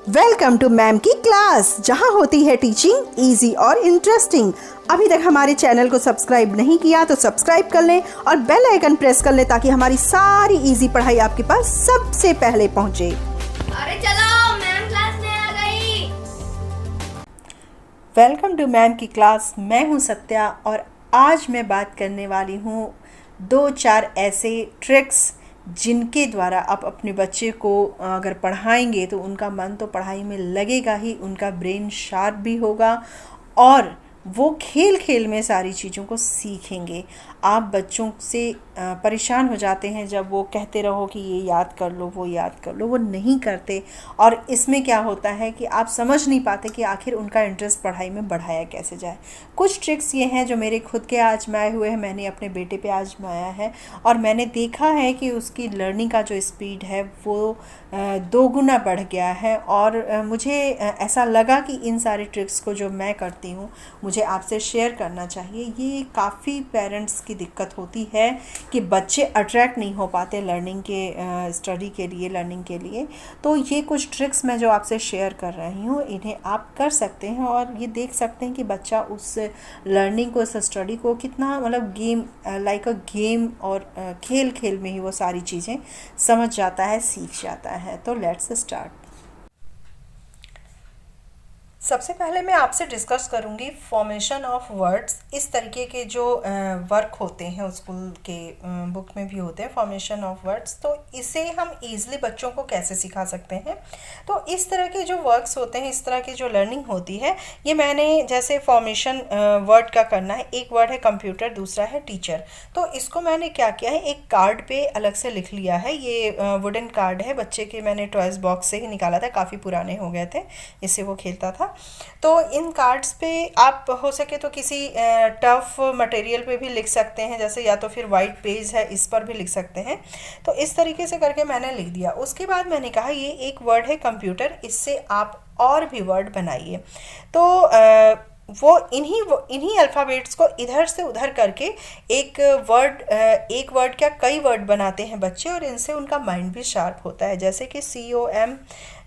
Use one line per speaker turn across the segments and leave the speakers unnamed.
Welcome to ma'am की class, जहां होती है टीचिंग इजी और इंटरेस्टिंग। अभी तक हमारे चैनल को सब्सक्राइब नहीं किया तो सब्सक्राइब कर लें और बेल आइकन प्रेस कर लें ताकि हमारी सारी इजी पढ़ाई आपके पास सबसे पहले पहुंचे।
अरे चलो, मैम क्लास में आ गई।
वेलकम टू मैम की क्लास। मैं हूं सत्या और आज मैं बात करने वाली हूं 2-4 ऐसे ट्रिक्स जिनके द्वारा आप अपने बच्चे को अगर पढ़ाएंगे तो उनका मन तो पढ़ाई में लगेगा ही, उनका ब्रेन शार्प भी होगा और वो खेल खेल में सारी चीज़ों को सीखेंगे। आप बच्चों से परेशान हो जाते हैं जब वो कहते रहो कि ये याद कर लो, वो याद कर लो, वो नहीं करते और इसमें क्या होता है कि आप समझ नहीं पाते कि आखिर उनका इंटरेस्ट पढ़ाई में बढ़ाया कैसे जाए। कुछ ट्रिक्स ये हैं जो मेरे खुद के आजमाए हुए हैं, मैंने अपने बेटे पे आजमाया है और मैंने देखा है कि उसकी लर्निंग का जो स्पीड है वो 2 गुना बढ़ गया है और मुझे ऐसा लगा कि इन सारे ट्रिक्स को जो मैं करती हूँ मुझे आपसे शेयर करना चाहिए। ये काफ़ी पेरेंट्स की दिक्कत होती है कि बच्चे अट्रैक्ट नहीं हो पाते लर्निंग के स्टडी के लिए, लर्निंग के लिए। तो ये कुछ ट्रिक्स मैं जो आपसे शेयर कर रही हूँ इन्हें आप कर सकते हैं और ये देख सकते हैं कि बच्चा उस लर्निंग को, उस स्टडी को कितना मतलब गेम लाइक अ गेम और खेल खेल में ही वो सारी चीज़ें समझ जाता है, सीख जाता है। तो लेट्स स्टार्ट। सबसे पहले मैं आपसे डिस्कस करूंगी फॉर्मेशन ऑफ वर्ड्स। इस तरीके के जो वर्क होते हैं स्कूल के बुक में भी होते हैं, फॉर्मेशन ऑफ वर्ड्स, तो इसे हम ईज़िली बच्चों को कैसे सिखा सकते हैं। तो इस तरह के जो वर्क्स होते हैं, इस तरह की जो लर्निंग होती है, ये मैंने जैसे फॉर्मेशन वर्ड का करना है, एक वर्ड है कंप्यूटर, दूसरा है टीचर। तो इसको मैंने क्या किया है, एक कार्ड पे अलग से लिख लिया है। ये वुडन कार्ड है, बच्चे के मैंने टॉयज़ बॉक्स से ही निकाला था, काफ़ी पुराने हो गए थे, इससे वो खेलता था। तो इन कार्ड्स पे आप हो सके तो किसी टफ मटेरियल पे भी लिख सकते हैं, जैसे या तो फिर वाइट पेज है इस पर भी लिख सकते हैं। तो इस तरीके से करके मैंने लिख दिया। उसके बाद मैंने कहा ये एक वर्ड है कंप्यूटर, इससे आप और भी वर्ड बनाइए। तो वो इन्हीं अल्फ़ाबेट्स को इधर से उधर करके एक वर्ड क्या कई वर्ड बनाते हैं बच्चे और इनसे उनका माइंड भी शार्प होता है। जैसे कि COM,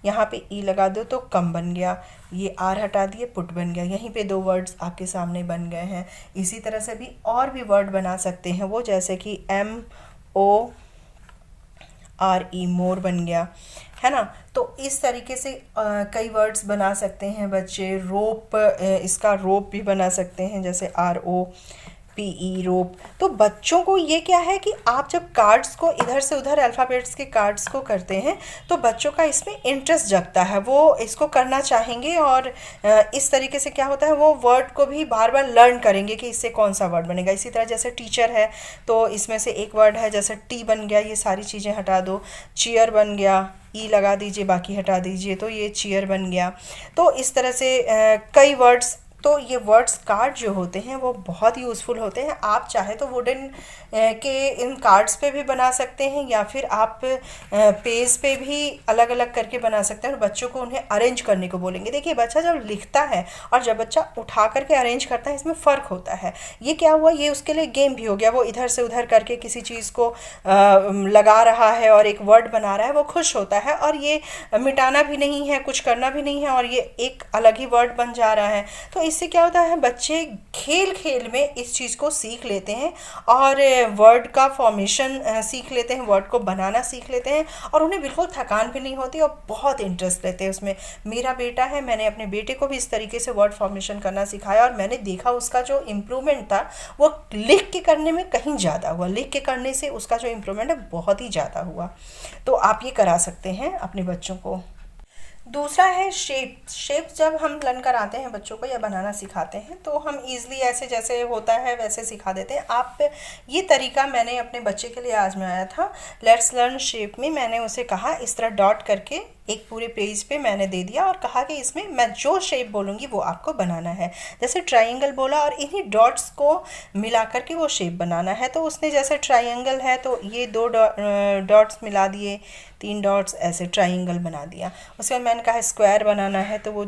यहाँ पे E लगा दो तो कम बन गया, ये R हटा दिए पुट बन गया, यहीं पे 2 वर्ड्स आपके सामने बन गए हैं। इसी तरह से भी और भी वर्ड बना सकते हैं वो, जैसे कि MORE मोर बन गया, है ना। तो इस तरीके से कई वर्ड्स बना सकते हैं बच्चे। रोप, इसका रोप भी बना सकते हैं, जैसे ROPE रोप। तो बच्चों को ये क्या है कि आप जब कार्ड्स को इधर से उधर अल्फ़ाबेट्स के कार्ड्स को करते हैं तो बच्चों का इसमें इंटरेस्ट जगता है, वो इसको करना चाहेंगे और इस तरीके से क्या होता है, वो वर्ड को भी बार बार लर्न करेंगे कि इससे कौन सा वर्ड बनेगा। इसी तरह जैसे टीचर है तो इसमें से एक वर्ड है, जैसे T बन गया, ये सारी चीज़ें हटा दो। चेयर बन गया, E लगा दीजिए, बाकी हटा दीजिए, तो ये चेयर बन गया। तो इस तरह से कई वर्ड्स, तो ये वर्ड्स कार्ड जो होते हैं वो बहुत यूज़फुल होते हैं। आप चाहे तो वुडन के इन कार्ड्स पे भी बना सकते हैं या फिर आप पेज पे भी अलग अलग करके बना सकते हैं और बच्चों को उन्हें अरेंज करने को बोलेंगे। देखिए, बच्चा जब लिखता है और जब बच्चा उठा करके अरेंज करता है, इसमें फ़र्क होता है। ये क्या हुआ, ये उसके लिए गेम भी हो गया। वो इधर से उधर करके किसी चीज़ को लगा रहा है और एक वर्ड बना रहा है, वो खुश होता है और ये मिटाना भी नहीं है, कुछ करना भी नहीं है और ये एक अलग ही वर्ड बन जा रहा है। तो इससे क्या होता है, बच्चे खेल खेल में इस चीज़ को सीख लेते हैं और वर्ड का फॉर्मेशन सीख लेते हैं, वर्ड को बनाना सीख लेते हैं और उन्हें बिल्कुल थकान भी नहीं होती और बहुत इंटरेस्ट लेते हैं उसमें। मेरा बेटा है, मैंने अपने बेटे को भी इस तरीके से वर्ड फॉर्मेशन करना सिखाया और मैंने देखा उसका जो इम्प्रूवमेंट था वो लिख के करने में कहीं ज़्यादा हुआ। लिख के करने से उसका जो इम्प्रूवमेंट है बहुत ही ज़्यादा हुआ। तो आप ये करा सकते हैं अपने बच्चों को। दूसरा है शेप जब हम लर्न कराते हैं बच्चों को या बनाना सिखाते हैं तो हम इजीली ऐसे जैसे होता है वैसे सिखा देते हैं। आप ये तरीका मैंने अपने बच्चे के लिए आजमाया था। लेट्स लर्न शेप में मैंने उसे कहा इस तरह डॉट करके एक पूरे पेज पे मैंने दे दिया और कहा कि इसमें मैं जो शेप बोलूँगी वो आपको बनाना है। जैसे ट्रायंगल बोला और इन्हीं डॉट्स को मिला करके वो शेप बनाना है। तो उसने जैसे ट्रायंगल है तो ये 2 डॉट्स मिला दिए, 3 डॉट्स, ऐसे ट्रायंगल बना दिया। उसके बाद मैंने कहा स्क्वायर बनाना है तो वो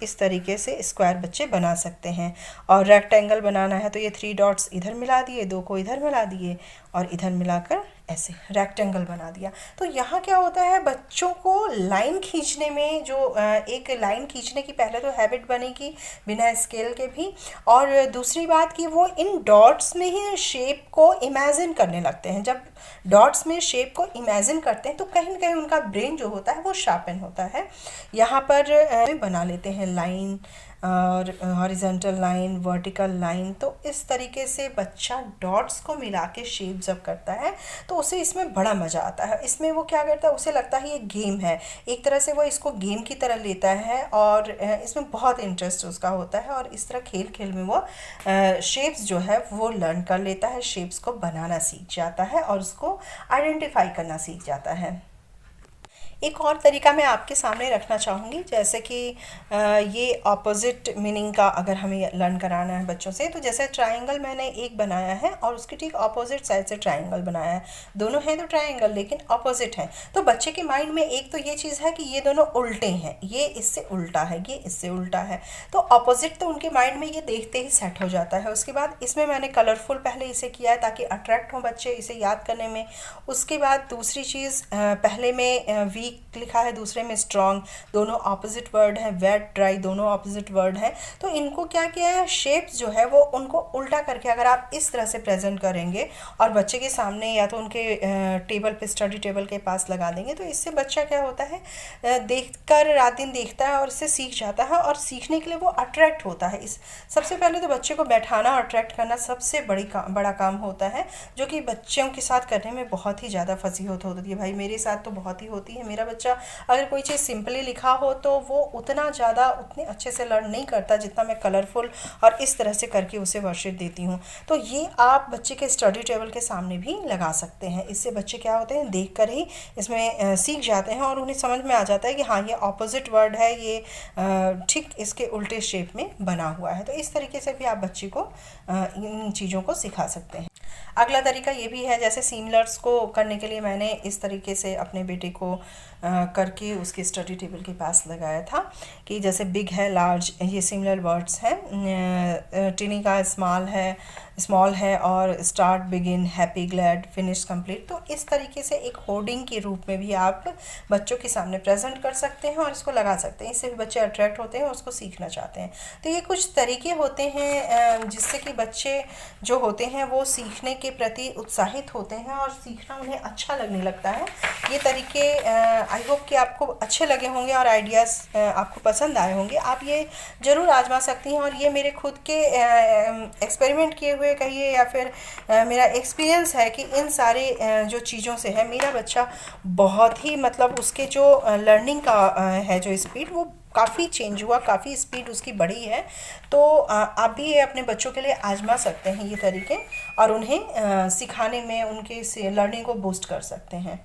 इस तरीके से स्क्वायर बच्चे बना सकते हैं। और रेक्टेंगल बनाना है तो ये 3 डॉट्स इधर मिला दिए, 2 को इधर मिला दिए और इधर मिलाकर ऐसे रेक्टेंगल बना दिया। तो यहाँ क्या होता है, बच्चों को लाइन खींचने में जो एक लाइन खींचने की पहले तो हैबिट बनेगी बिना स्केल के भी, और दूसरी बात कि वो इन डॉट्स में ही शेप को इमेजिन करने लगते हैं। जब डॉट्स में शेप को इमेजिन करते हैं तो कहीं ना कहीं उनका ब्रेन जो होता है वो शार्पन होता है। यहाँ पर बना लेते हैं लाइन और हॉरिजॉन्टल लाइन, वर्टिकल लाइन। तो इस तरीके से बच्चा डॉट्स को मिला के शेप जब करता है तो उसे इसमें बड़ा मज़ा आता है। इसमें वो क्या करता है, उसे लगता है ये गेम है, एक तरह से वो इसको गेम की तरह लेता है और इसमें बहुत इंटरेस्ट उसका होता है, और इस तरह खेल खेल में वो शेप्स जो है वो लर्न कर लेता है, शेप्स को बनाना सीख जाता है और उसको आइडेंटिफाई करना सीख जाता है। एक और तरीका मैं आपके सामने रखना चाहूँगी, जैसे कि ये ऑपोजिट मीनिंग का अगर हमें लर्न कराना है बच्चों से, तो जैसे ट्रायंगल मैंने एक बनाया है और उसके ठीक ऑपोजिट साइड से ट्रायंगल बनाया है, दोनों हैं तो ट्रायंगल लेकिन ऑपोजिट हैं। तो बच्चे के माइंड में एक तो ये चीज़ है कि ये दोनों उल्टे हैं, ये इससे उल्टा है, ये इससे उल्टा है, तो ऑपोजिट तो उनके माइंड में ये देखते ही सेट हो जाता है। उसके बाद इसमें मैंने कलरफुल पहले इसे किया है ताकि अट्रैक्ट हों बच्चे इसे याद करने में। उसके बाद दूसरी चीज़, पहले में वीक लिखा है, दूसरे में स्ट्रॉन्ग, दोनों ऑपोजिट वर्ड हैं, वेट ड्राई दोनों ऑपोजिट वर्ड हैं। तो इनको क्या किया है, शेप्स जो है वो उनको उल्टा करके अगर आप इस तरह से प्रेजेंट करेंगे और बच्चे के सामने या तो उनके टेबल पे, स्टडी टेबल के पास लगा देंगे, तो इससे बच्चा क्या होता है, देखकर रात दिन देखता है और इससे सीख जाता है और सीखने के लिए वो अट्रैक्ट होता है। इस सबसे पहले तो बच्चे को बैठाना और अट्रैक्ट करना सबसे बड़ा काम होता है, जो कि बच्चों के साथ करने में बहुत ही ज़्यादा फसीहत होती है। भाई मेरे साथ तो बहुत ही होती है। मेरा बच्चा अगर कोई चीज़ सिंपली लिखा हो तो वो उतने अच्छे से लर्न नहीं करता जितना मैं कलरफुल और इस तरह से करके उसे वर्कशीट देती हूँ। तो ये आप बच्चे के स्टडी टेबल के सामने भी लगा सकते हैं। इससे बच्चे क्या होते हैं, देख कर ही इसमें सीख जाते हैं और उन्हें समझ में आ जाता है कि हाँ ये ऑपोजिट वर्ड है, ये ठीक इसके उल्टे शेप में बना हुआ है। तो इस तरीके से भी आप बच्चे को इन चीज़ों को सिखा सकते हैं। अगला तरीका ये भी है, जैसे सिमिलर्स को करने के लिए मैंने इस तरीके से अपने बेटे को करके उसके स्टडी टेबल के पास लगाया था कि जैसे बिग है, लार्ज, ये सिमिलर वर्ड्स हैं। टिनी का स्मॉल है और start, begin, happy, glad, finish, complete. तो इस तरीके से एक होर्डिंग के रूप में भी आप बच्चों के सामने प्रेजेंट कर सकते हैं और इसको लगा सकते हैं। इससे भी बच्चे अट्रैक्ट होते हैं और उसको सीखना चाहते हैं। तो ये कुछ तरीके होते हैं जिससे कि बच्चे जो होते हैं वो सीखने के प्रति उत्साहित होते हैं और सीखना उन्हें अच्छा लगने लगता है। ये तरीके आई होप कि आपको अच्छे लगे होंगे और आइडियाज़ आपको पसंद आए होंगे। आप ये ज़रूर आजमा सकती हैं और ये मेरे खुद के एक्सपेरिमेंट किए हुए कहिए या फिर मेरा एक्सपीरियंस है कि इन सारे जो चीज़ों से है मेरा बच्चा बहुत ही, मतलब उसके जो लर्निंग का है जो स्पीड वो काफ़ी चेंज हुआ, काफ़ी स्पीड उसकी बढ़ी है। तो आप भी ये अपने बच्चों के लिए आजमा सकते हैं ये तरीके और उन्हें सिखाने में उनके लर्निंग को बूस्ट कर सकते हैं।